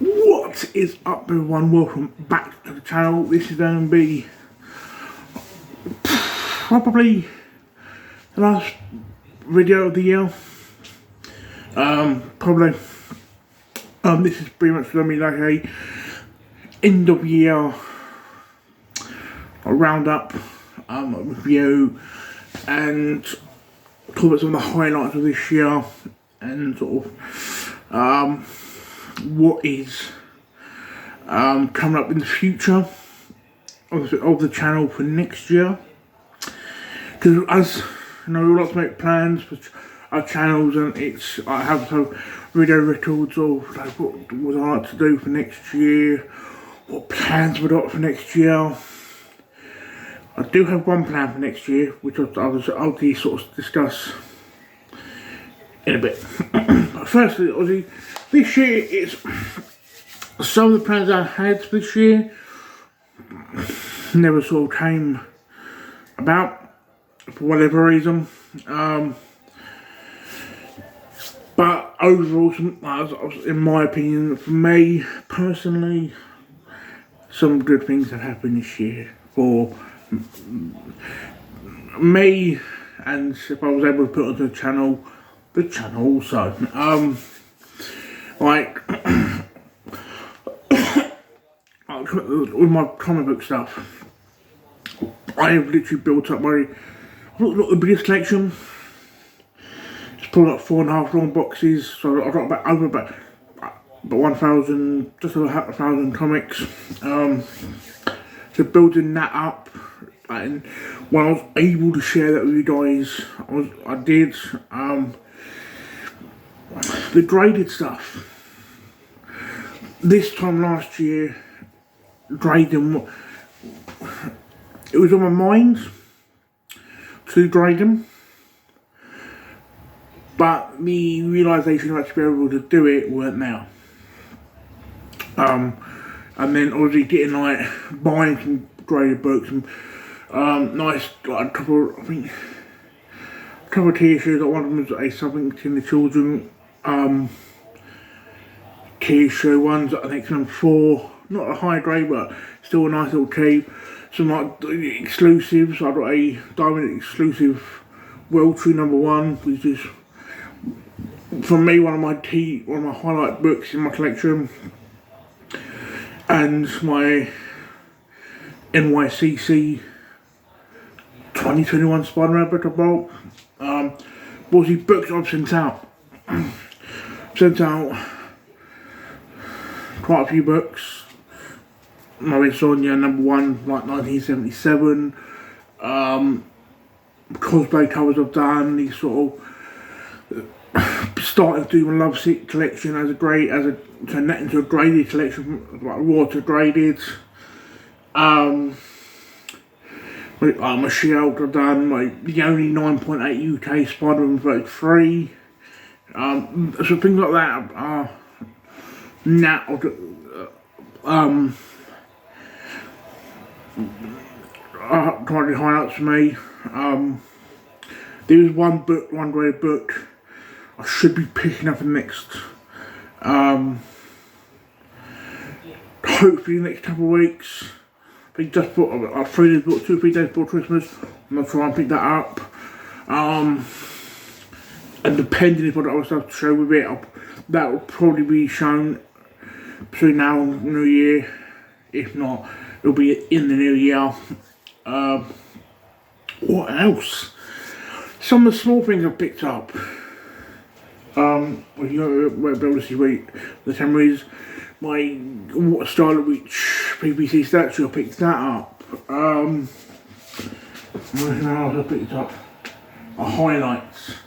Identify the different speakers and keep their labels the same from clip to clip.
Speaker 1: What is up, everyone? Welcome back to the channel. This is going to be probably the last video of the year. Probably. This is pretty much going to be like a end of year roundup review and talk about some of the highlights of this year and sort of what is coming up in the future of the channel for next year. Because as you know, we like to make plans for our channels, and I have some video records of like what would I like to do for next year, what plans would I got for next year. I do have one plan for next year, which I'll sort of discuss in a bit. But firstly, obviously, this year it's some of the plans I had this year never sort of came about for whatever reason. But overall, in my opinion, for me personally, some good things have happened this year for me, and if I was able to put it onto the channel also. Like with my comic book stuff, I have literally built up my the biggest collection. It's probably like 4.5 long boxes, so I've got about 1,000, just over 1,000 comics. So building that up, and when I was able to share that with you guys, I did. The graded stuff. This time last year, grading, it was on my mind to grade them, but the realisation of actually being able to do it weren't there. And then obviously getting like buying some graded books and nice, like a couple of t-shirts. Like one of them was a Something in the Children t-shirt. One's an X-Men 4, not a high grade, but still a nice little tee. Some like exclusives. I got a Diamond exclusive World Tree #1, which is for me one of my highlight books in my collection, and my NYCC 2021 Spider-Man book I bought. But these books I've sent out. Sent out quite a few books. My Sonia #1, like 1977. Cosplay covers I've done. These sort of started to do my Lovesick collection turn that into a graded collection, like water graded. My Shield I've done, like the only 9.8 UK Spider-Man 33. So things like that are now trying to highlights for me. There is one graded book I should be picking up in the next, hopefully the next couple of weeks. I think just bought 2 or 3 days before Christmas. I'm gonna try and pick that up. And depending if I've got other stuff to show with it, that will probably be shown between now and New Year. If not, it'll be in the New Year. What else? Some of the small things I've picked up. You won't be able to see the camera is. My Water Star Reach PVC statue, I picked that up. What else I picked up? Highlights.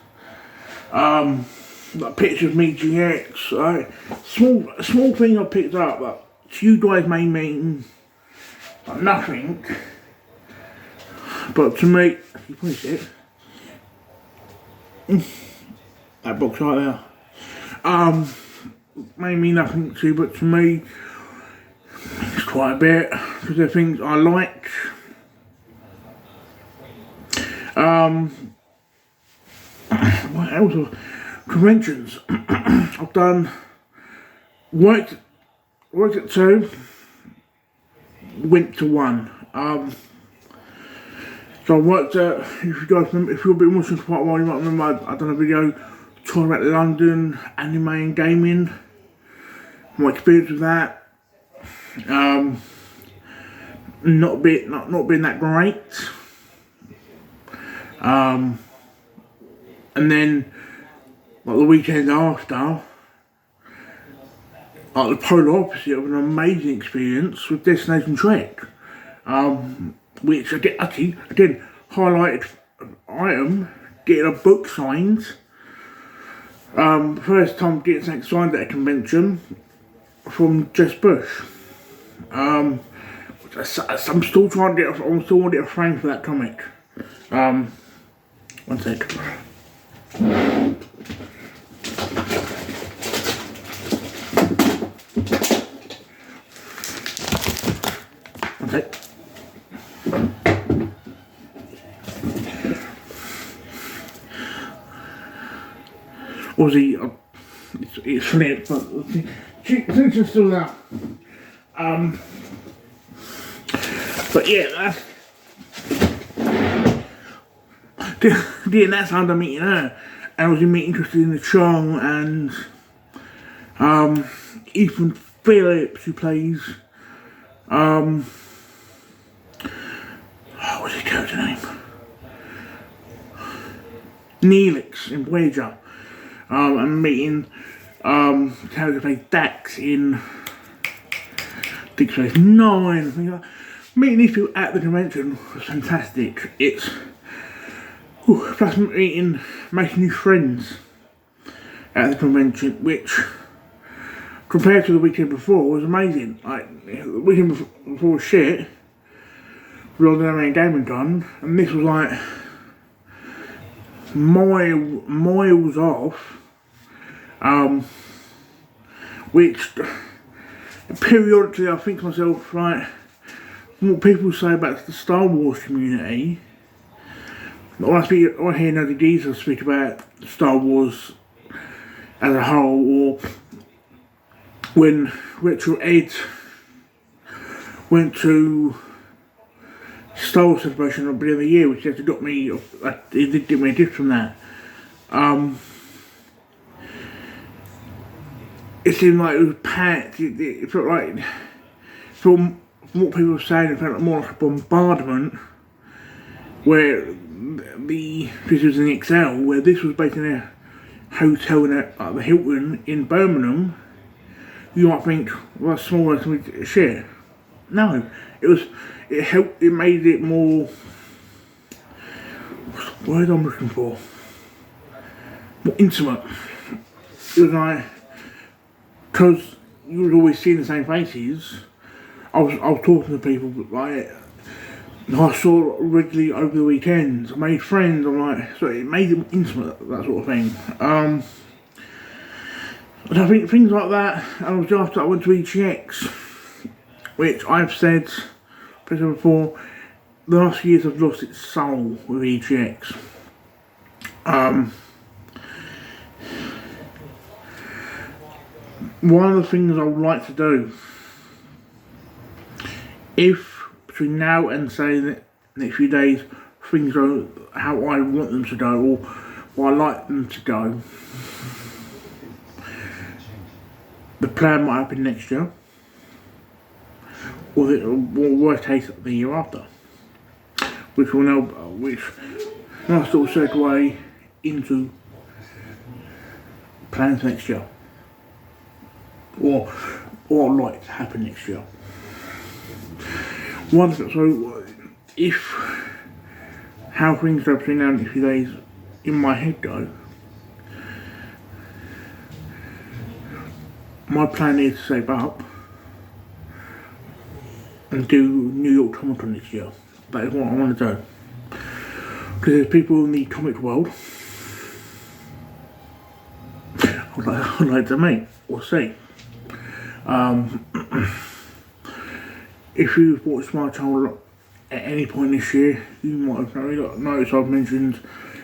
Speaker 1: Like picture of me GX. Small thing I picked up that to you guys may mean like nothing, but to me, you probably see it. That box right there. May mean nothing to you, but to me, it's quite a bit because they're things I like. What else? Conventions. I've done worked worked at 2, went to 1. So I worked at, if you guys remember, if you've been watching for quite a while, you might remember I've done a video talking about London, anime and gaming, my experience with that. Not been that great. And then, like the weekend after, like the polar opposite of an amazing experience with Destination Trek. Which again highlighted item, getting a book signed. First time getting something signed at a convention from Jess Bush. I'm still trying to get a frame for that comic. One sec. One sec. Aussie, it's slipped, but things are still there. But yeah, that's how I'm meeting her. And I was interested in the Chong and Ethan Phillips, who plays what's his character name? Neelix in Voyager. And meeting character plays Dax in Deep Space Nine. Things like that. Meeting these people at the convention was fantastic. It's plus making new friends at the convention, which compared to the weekend before was amazing. Like the weekend before was shit, with all the anime and gaming done, and this was like miles off. Which periodically I think to myself, right, what people say about the Star Wars community, or I hear another geezer speak about Star Wars as a whole, or when Retro Ed went to Star Wars celebration at the beginning of the year, which actually got me, it did give me a gift from that. It seemed like it was packed. It felt like, from what people were saying, it felt like more like a bombardment. Where this was in Excel, where this was based in a hotel at the Hilton in Birmingham. You might think, well, that's smaller than shit. No, it made it more. What's the word I'm looking for? More intimate. It was like, because you would always see the same faces, I was talking to people like I saw regularly over the weekends. I made friends. I'm like, so it made them intimate, that sort of thing. And I think things like that. And was after I went to EGX, which I've said before. The last few years have lost its soul with EGX. One of the things I would like to do, if between now and say the next few days things go how I want them to go, or what I like them to go, the plan might happen next year, or worst case the year after, which will now, which now sort of segue into plans next year. Or like to happen next year. So if how things go between now and a few days in my head go, my plan is to save up and do New York Comic Con next year. That is what I want to do. Because there's people in the comic world I'd like to meet or see. If you've watched my channel at any point this year, you might have noticed I've mentioned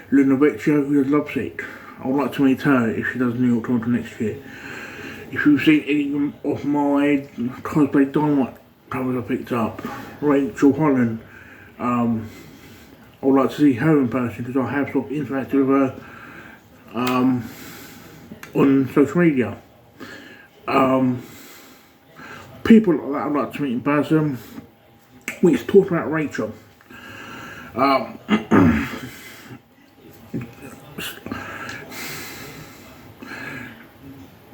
Speaker 1: Luna Vecchio, who does Lovesick. I would like to meet her if she does New York Comic Con next year. if you've seen any of my cosplay Dynamite covers I picked up, Rachel Holland, I would like to see her in person because I have sort of interacted with her on social media. People like that I'd like to meet in person. We talked about Rachel.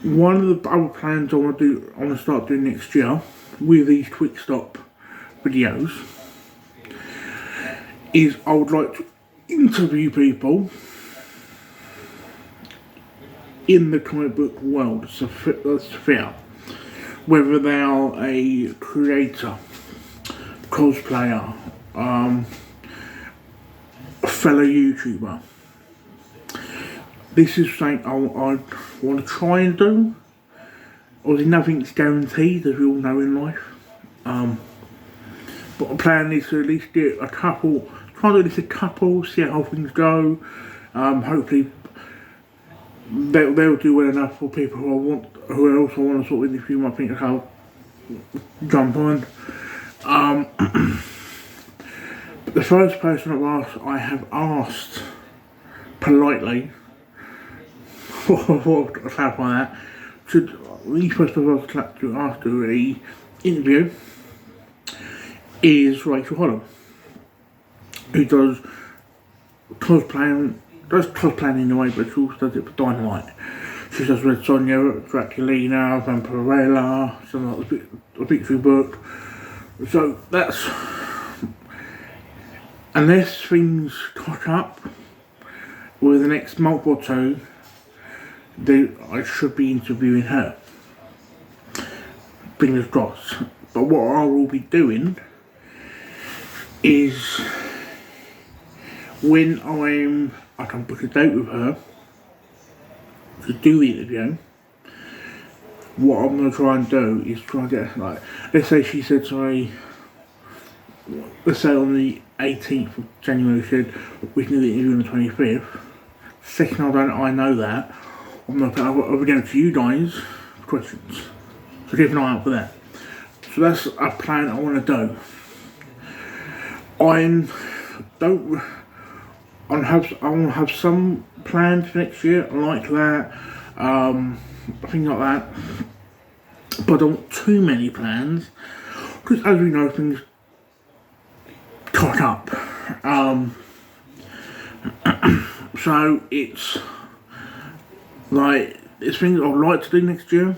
Speaker 1: One of the other plans I want to start doing next year with these quick stop videos is I would like to interview people in the comic book world, sphere, whether they are a creator, cosplayer, a fellow YouTuber. This is something I want to try and do. Obviously nothing's guaranteed, as we all know in life. But the plan is to at least do a couple, try to do this a couple, see how things go. Hopefully they'll do well enough for people who else I want to sort of interview. I think I'll jump on. But the first person I have asked politely, to clarify that, the first person to ask to an interview is Rachel Holland, who does cosplaying in a way, but she also does it for Dynamite. She does Red Sonja, Draculina, Vampirella, something like the Victory book. So that's, unless things cock up with the next month or two, I should be interviewing her. Fingers crossed. But what I will be doing is when I can book a date with her to do the interview, what I'm going to try and do is try and get, like, let's say she said to me, let's say on the 18th of January she said we can do the interview on the 25th. Second I know that, I'll be going to you guys for questions. So keep an eye out for that. So that's a plan I want to do. I want to have some plans for next year like that, things like that. But I don't want too many plans because, as we know, things cock up. So it's like it's things I'd like to do next year.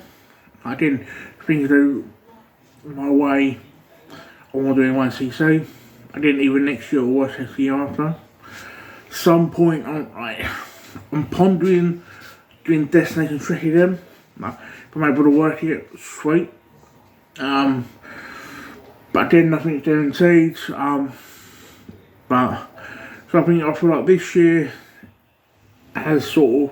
Speaker 1: Again, things to do my way. I want to do in YCC. Again, either next year or the year after. Some point I'm pondering doing Destination Trek again. If I'm able to work it, sweet. But again, nothing's guaranteed. But something I feel like this year has sort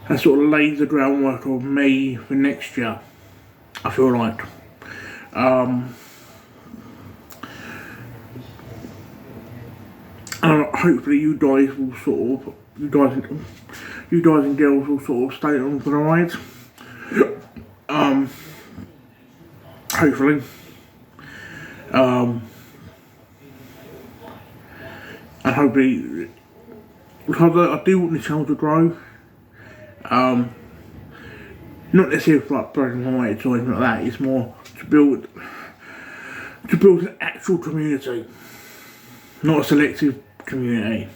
Speaker 1: of laid the groundwork of me for next year. I feel like. And hopefully you guys will you guys and girls will sort of stay on for the ride. Hopefully. And hopefully, because I do want the channel to grow. Not necessarily for like breaking my weight or anything like that. It's more to build an actual community, not a selective community.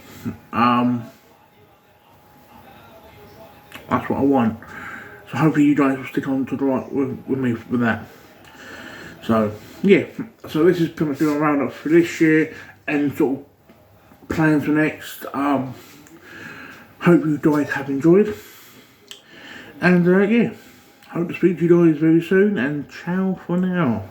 Speaker 1: That's what I want. So hopefully you guys will stick on to the right with me with that. So yeah, so this is pretty much doing a roundup for this year and sort of plans for next. Hope you guys have enjoyed. And yeah, hope to speak to you guys very soon, and ciao for now.